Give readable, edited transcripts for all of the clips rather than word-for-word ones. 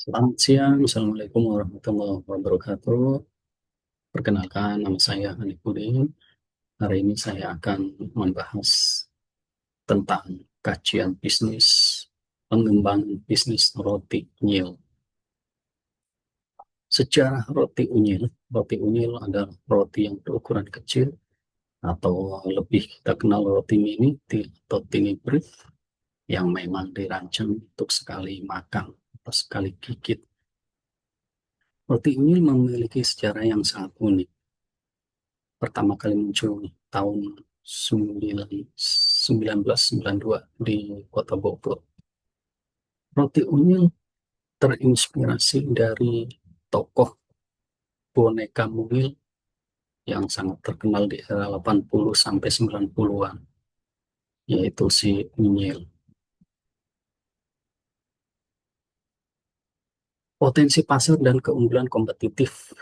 Selamat siang, Assalamualaikum warahmatullahi wabarakatuh. Perkenalkan, nama saya Hanif Udin. Hari ini saya akan membahas tentang kajian bisnis, pengembangan bisnis roti unyil. Sejarah roti unyil adalah roti yang berukuran kecil atau lebih kita kenal roti mini atau tiny bread yang memang dirancang untuk sekali makan atau sekali gigit. Roti unyil memiliki sejarah yang sangat unik. Pertama kali muncul tahun 1992 di Kota Bogor. Roti unyil terinspirasi dari tokoh boneka mungil yang sangat terkenal di era 80 sampai 90-an, yaitu si Unyil. Potensi pasar dan keunggulan kompetitif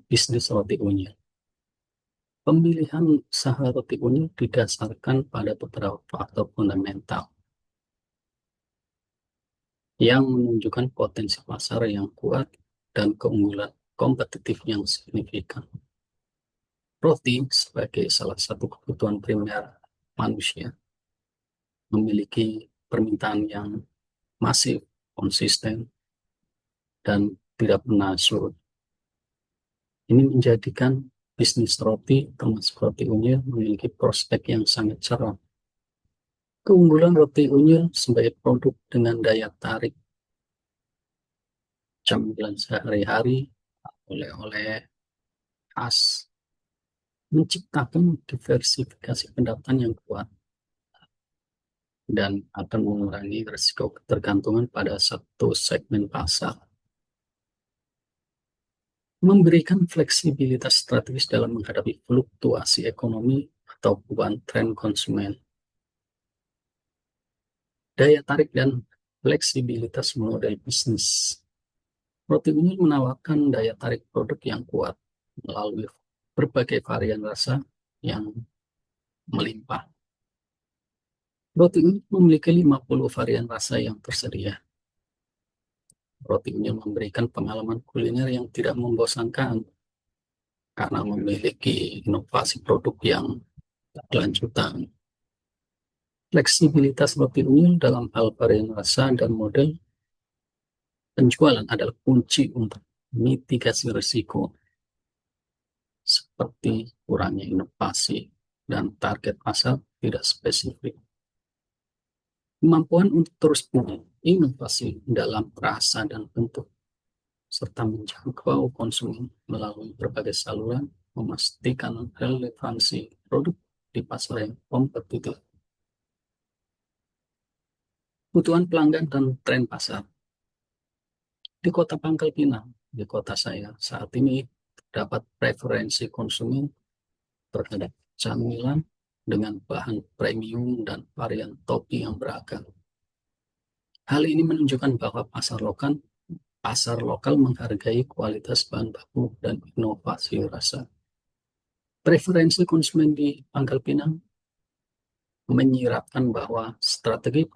bisnis roti unyil. Pemilihan usaha roti unyil didasarkan pada beberapa faktor fundamental yang menunjukkan potensi pasar yang kuat dan keunggulan kompetitif yang signifikan. Roti sebagai salah satu kebutuhan primer manusia memiliki permintaan yang masif, konsisten, dan tidak pernah surut. Ini menjadikan bisnis roti, termasuk roti unyil, memiliki prospek yang sangat cerah. Keunggulan roti unyil sebagai produk dengan daya tarik camilan sehari-hari, oleh-oleh khas, menciptakan diversifikasi pendapatan yang kuat dan akan mengurangi risiko ketergantungan pada satu segmen pasar. Memberikan fleksibilitas strategis dalam menghadapi fluktuasi ekonomi atau perubahan tren konsumen. Daya tarik dan fleksibilitas model bisnis. Roti Unyil menawarkan daya tarik produk yang kuat melalui berbagai varian rasa yang melimpah. Roti Unyil memiliki 50 varian rasa yang tersedia. Roti Unyil memberikan pengalaman kuliner yang tidak membosankan karena memiliki inovasi produk yang berkelanjutan. Fleksibilitas roti unyil dalam hal varian rasa dan model penjualan adalah kunci untuk mitigasi risiko, seperti kurangnya inovasi dan target pasar tidak spesifik. Kemampuan untuk terus berinovasi dalam rasa dan bentuk, serta menjangkau konsumen melalui berbagai saluran, memastikan relevansi produk di pasar yang kompetitif. Kebutuhan pelanggan dan tren pasar. Di Kota Pangkal Pinang, di kota saya, saat ini terdapat preferensi konsumen terhadap camilan dengan bahan premium dan varian topping yang beragam. Hal ini menunjukkan bahwa pasar lokal menghargai kualitas bahan baku dan inovasi rasa. Preferensi konsumen di Pangkal Pinang menyiratkan bahwa strategi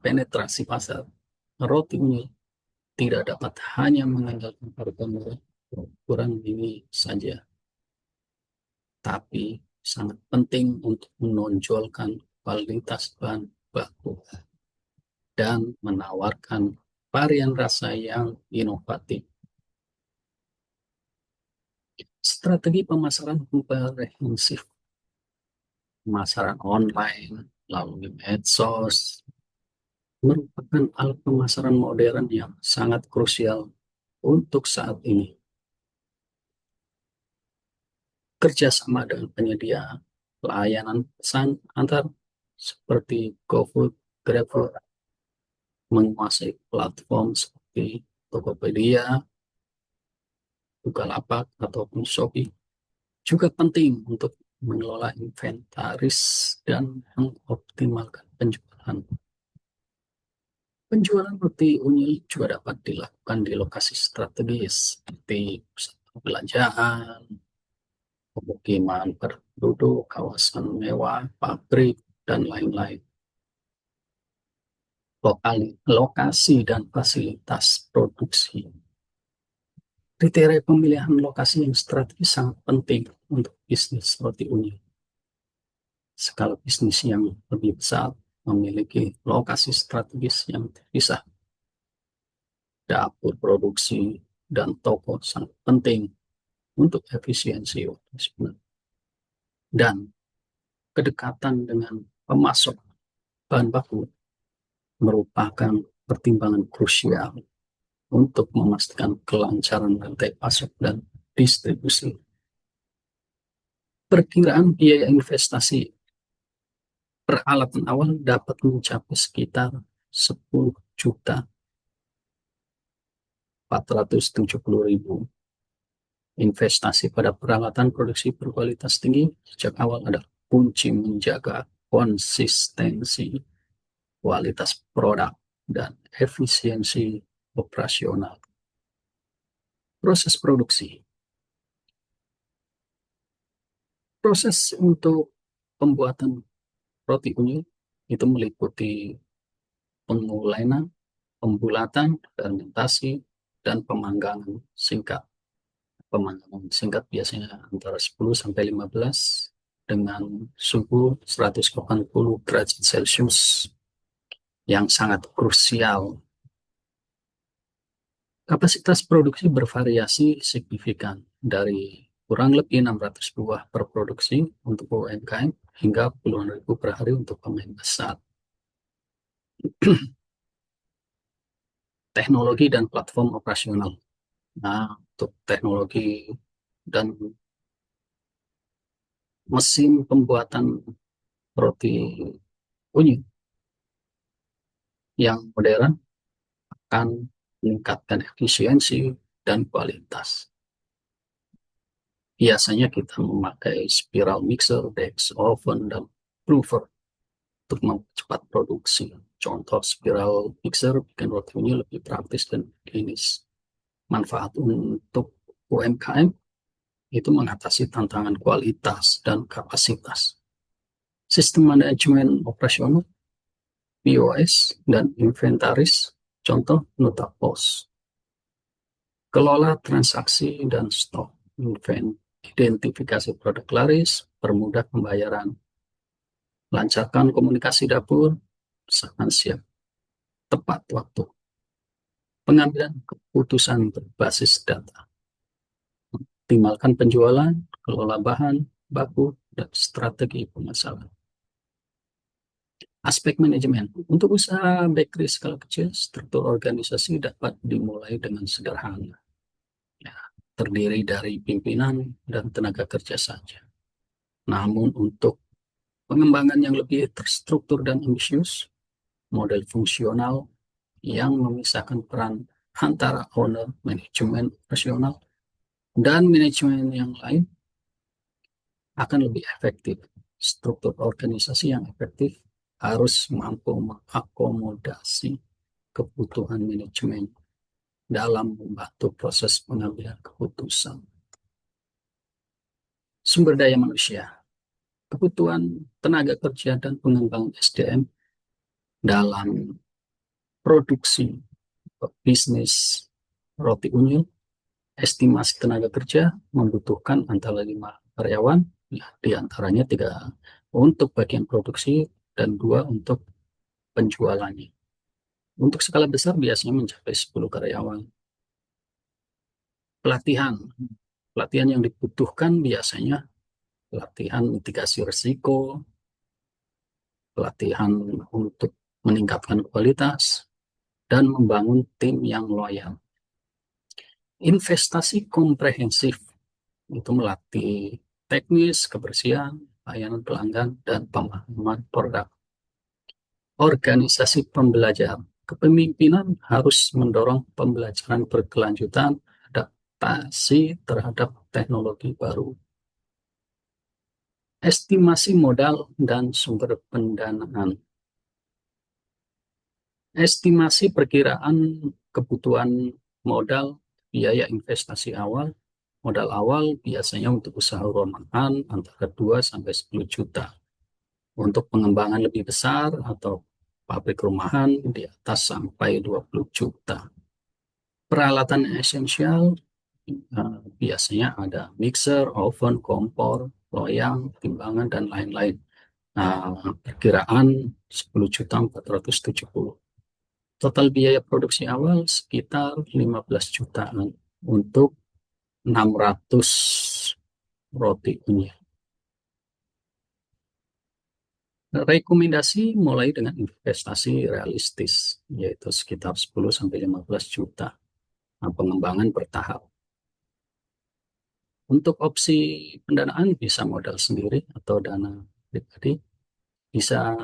penetrasi pasar roti unyil tidak dapat hanya mengandalkan harga murah ukuran ini saja, tapi sangat penting untuk menonjolkan kualitas bahan baku dan menawarkan varian rasa yang inovatif. Strategi pemasaran komprehensif, pemasaran online, melalui medsos, merupakan alat pemasaran modern yang sangat krusial untuk saat ini. Kerjasama dengan penyedia layanan pesan antar seperti GoFood, GrabFood, menguasai platform seperti Tokopedia, Bukalapak, ataupun Shopee juga penting untuk mengelola inventaris dan mengoptimalkan penjualan. Penjualan roti unyil juga dapat dilakukan di lokasi strategis seperti pusat perbelanjaan, pemukiman penduduk, kawasan mewah, pabrik, dan lain-lain. lokasi dan fasilitas produksi. Kriteria pemilihan lokasi yang strategis sangat penting untuk bisnis roti unyu. Skala bisnis yang lebih besar memiliki lokasi strategis yang terpisah. Dapur produksi dan toko sangat penting untuk efisiensi operasional. Dan kedekatan dengan pemasok bahan baku merupakan pertimbangan krusial untuk memastikan kelancaran rantai pasok dan distribusi. Perkiraan biaya investasi peralatan awal dapat mencapai sekitar 10.470.000. Investasi pada peralatan produksi berkualitas tinggi sejak awal adalah kunci menjaga konsistensi kualitas produk dan efisiensi operasional. Proses produksi. Proses untuk pembuatan roti unyu itu meliputi pengulenan, pembulatan, fermentasi, dan pemanggangan singkat. Pemanggangan singkat biasanya antara 10 sampai 15 dengan suhu 180 derajat Celcius yang sangat krusial. Kapasitas produksi bervariasi signifikan dari kurang lebih 600 buah per produksi untuk UMKM hingga puluhan ribu per hari untuk pemain besar. Teknologi dan platform operasional. Nah, untuk teknologi dan mesin pembuatan roti unyu yang modern akan meningkatkan efisiensi dan kualitas. Biasanya kita memakai spiral mixer, Dex oven, dan prover untuk mempercepat produksi. Contoh spiral mixer bikin roti unyu lebih praktis dan klinis. Manfaat untuk UMKM itu mengatasi tantangan kualitas dan kapasitas. Sistem manajemen operasional, POS, dan inventaris, contoh Nutapos. Kelola transaksi dan stok, identifikasi produk laris, permudah pembayaran, lancarkan komunikasi dapur, usahakan siap tepat waktu. Pengambilan keputusan berbasis data, optimalkan penjualan, kelola bahan baku, dan strategi pemasaran. Aspek manajemen. Untuk usaha bakery skala kecil, struktur organisasi dapat dimulai dengan sederhana. Ya, terdiri dari pimpinan dan tenaga kerja saja. Namun untuk pengembangan yang lebih terstruktur dan ambisius, model fungsional yang memisahkan peran antara owner, manajemen operasional, dan manajemen yang lain akan lebih efektif. Struktur organisasi yang efektif harus mampu mengakomodasi kebutuhan manajemen dalam membantu proses pengambilan keputusan. Sumber daya manusia, kebutuhan tenaga kerja dan pengembangan SDM dalam produksi bisnis roti unyu, estimasi tenaga kerja membutuhkan antara 5 karyawan, ya, diantaranya 3 untuk bagian produksi dan 2 untuk penjualannya. Untuk skala besar biasanya mencapai 10 karyawan. Pelatihan. Pelatihan yang dibutuhkan biasanya pelatihan mitigasi risiko, pelatihan untuk meningkatkan kualitas, dan membangun tim yang loyal. Investasi komprehensif itu melatih teknis, kebersihan, layanan pelanggan, dan pemahaman produk. Organisasi pembelajaran. Kepemimpinan harus mendorong pembelajaran berkelanjutan, adaptasi terhadap teknologi baru. Estimasi modal dan sumber pendanaan. Estimasi perkiraan kebutuhan modal, biaya investasi awal. Modal awal biasanya untuk usaha rumahan antara 2 sampai 10 juta. Untuk pengembangan lebih besar atau pabrik rumahan di atas sampai 20 juta. Peralatan esensial biasanya ada mixer, oven, kompor, loyang, timbangan, dan lain-lain. Nah, perkiraan 10.470. Total biaya produksi awal sekitar 15 jutaan untuk 600 roti ini. Rekomendasi mulai dengan investasi realistis, yaitu sekitar 10-15 juta. Nah, pengembangan bertahap. Untuk opsi pendanaan bisa modal sendiri atau dana pribadi, bisa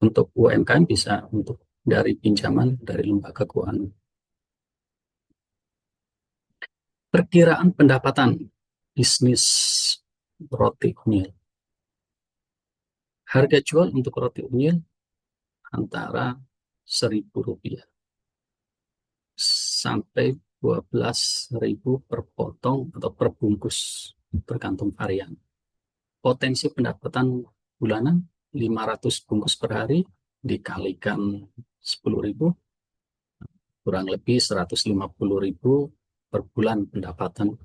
untuk UMKM, bisa untuk dari pinjaman dari lembaga keuangan. Perkiraan pendapatan bisnis roti unyil. Harga jual untuk roti unyil antara Rp1.000 sampai 12.000 per potong atau per bungkus, tergantung varian. Potensi pendapatan bulanan 500 bungkus per hari dikalikan 10.000, kurang lebih 150.000 per bulan pendapatan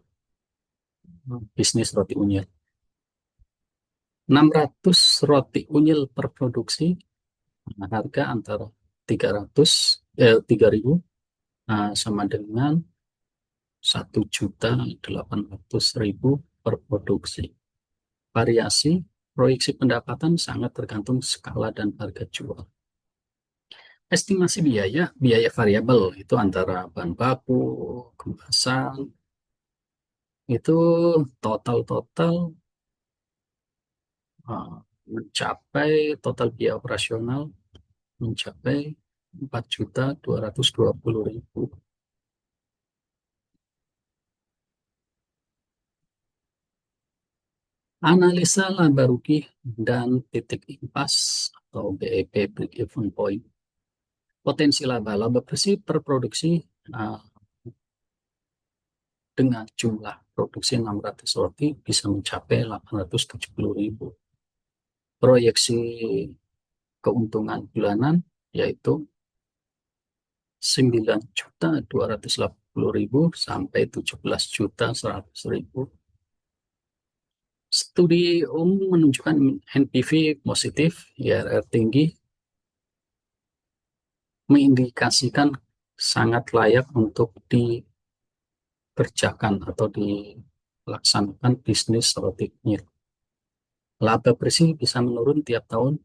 bisnis roti unyil. 600 roti unyil per produksi, harga antara 3.000 sama dengan 1.800.000 per produksi. Variasi proyeksi pendapatan sangat tergantung skala dan harga jual. Estimasi biaya variabel itu antara bahan baku, kemasan, itu total mencapai total biaya operasional mencapai 4.220.000. Analisa laba rugi dan titik impas atau BEP, break even point. Potensi laba bersih per produksi dengan jumlah produksi 600 roti bisa mencapai 870.000. Proyeksi keuntungan bulanan yaitu 9.280.000 sampai 17.100.000. Studi umum menunjukkan NPV positif, IRR tinggi, mengindikasikan sangat layak untuk dikerjakan atau dilaksanakan bisnis roti unyil. Laba bersih bisa menurun tiap tahun.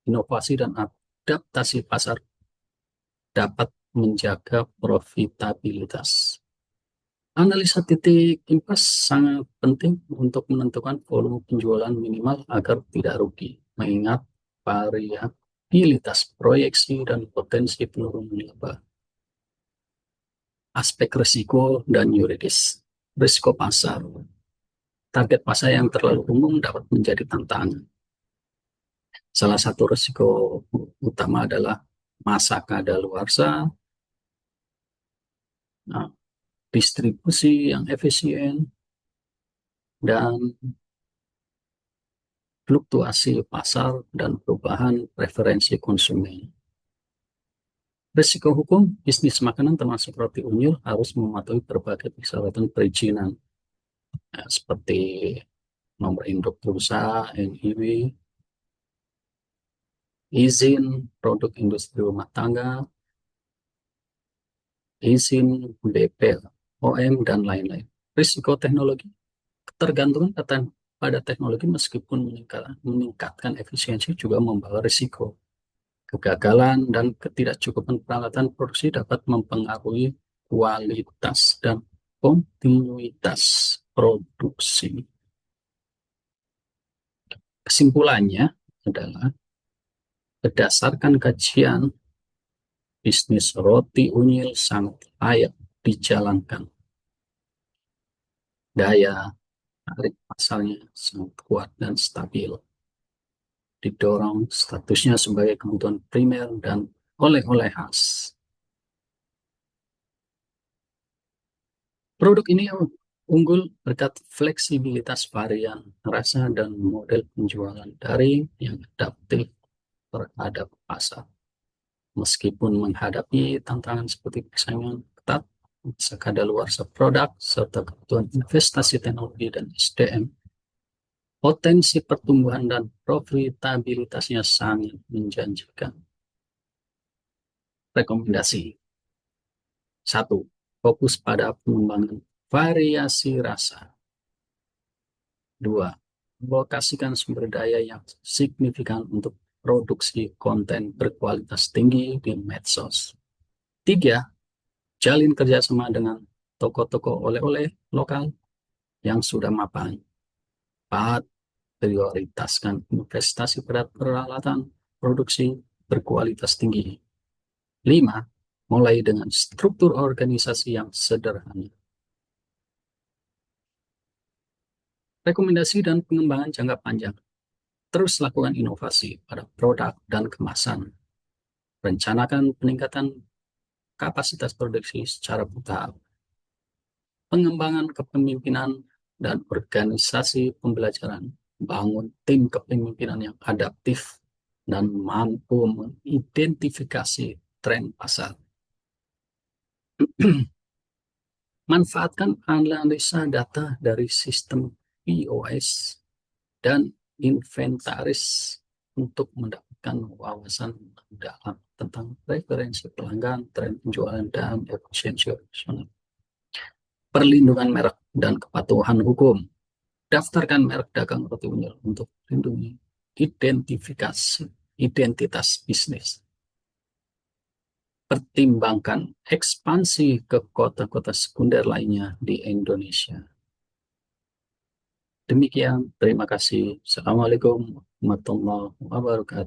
Inovasi dan adaptasi pasar dapat menjaga profitabilitas. Analisa titik impas sangat penting untuk menentukan volume penjualan minimal agar tidak rugi, mengingat variabilitas proyeksi dan potensi penurunan laba. Aspek risiko dan yuridis. Risiko pasar. Target pasar yang terlalu umum dapat menjadi tantangan. Salah satu risiko utama adalah masa kadaluarsa, distribusi yang efisien, dan fluktuasi pasar dan perubahan preferensi konsumen. Risiko hukum, bisnis makanan termasuk roti unyil harus mematuhi berbagai persyaratan perizinan, seperti nomor induk perusahaan, NIW, izin produk industri rumah tangga, izin BPOM, dan lain-lain. Risiko teknologi, ketergantungan pada teknologi meskipun meningkatkan efisiensi juga membawa risiko. Kegagalan dan ketidakcukupan peralatan produksi dapat mempengaruhi kualitas dan kontinuitas produksi. Kesimpulannya adalah berdasarkan kajian, bisnis roti unyil sangat layak dijalankan. Daya tarik pasarnya sangat kuat dan stabil. Didorong statusnya sebagai kebutuhan primer dan oleh-oleh khas. Produk ini unggul berkat fleksibilitas varian, rasa, dan model penjualan daring yang adaptif terhadap pasar. Meskipun menghadapi tantangan seperti persaingan ketat, kadaluarsa produk, serta kebutuhan investasi teknologi dan SDM, potensi pertumbuhan dan profitabilitasnya sangat menjanjikan. Rekomendasi. 1. Fokus pada pengembangan variasi rasa. 2. Alokasikan sumber daya yang signifikan untuk produksi konten berkualitas tinggi di medsos. 3. Jalin kerjasama dengan toko-toko oleh-oleh lokal yang sudah mapan. 4. Prioritaskan investasi pada peralatan produksi berkualitas tinggi. 5. Mulai dengan struktur organisasi yang sederhana. Rekomendasi dan pengembangan jangka panjang. Terus lakukan inovasi pada produk dan kemasan. Rencanakan peningkatan kapasitas produksi secara bertahap. Pengembangan kepemimpinan dan organisasi pembelajaran. Bangun tim kepemimpinan yang adaptif dan mampu mengidentifikasi tren pasar. Manfaatkan analisa data dari sistem POS dan inventaris untuk mendapatkan wawasan dalam tentang preferensi pelanggan, tren penjualan, dan efisiensi operasional. Perlindungan merek dan kepatuhan hukum. Daftarkan merek dagang roti unyil untuk melindungi identitas bisnis. Pertimbangkan ekspansi ke kota-kota sekunder lainnya di Indonesia. Demikian, terima kasih. Assalamualaikum warahmatullahi wabarakatuh.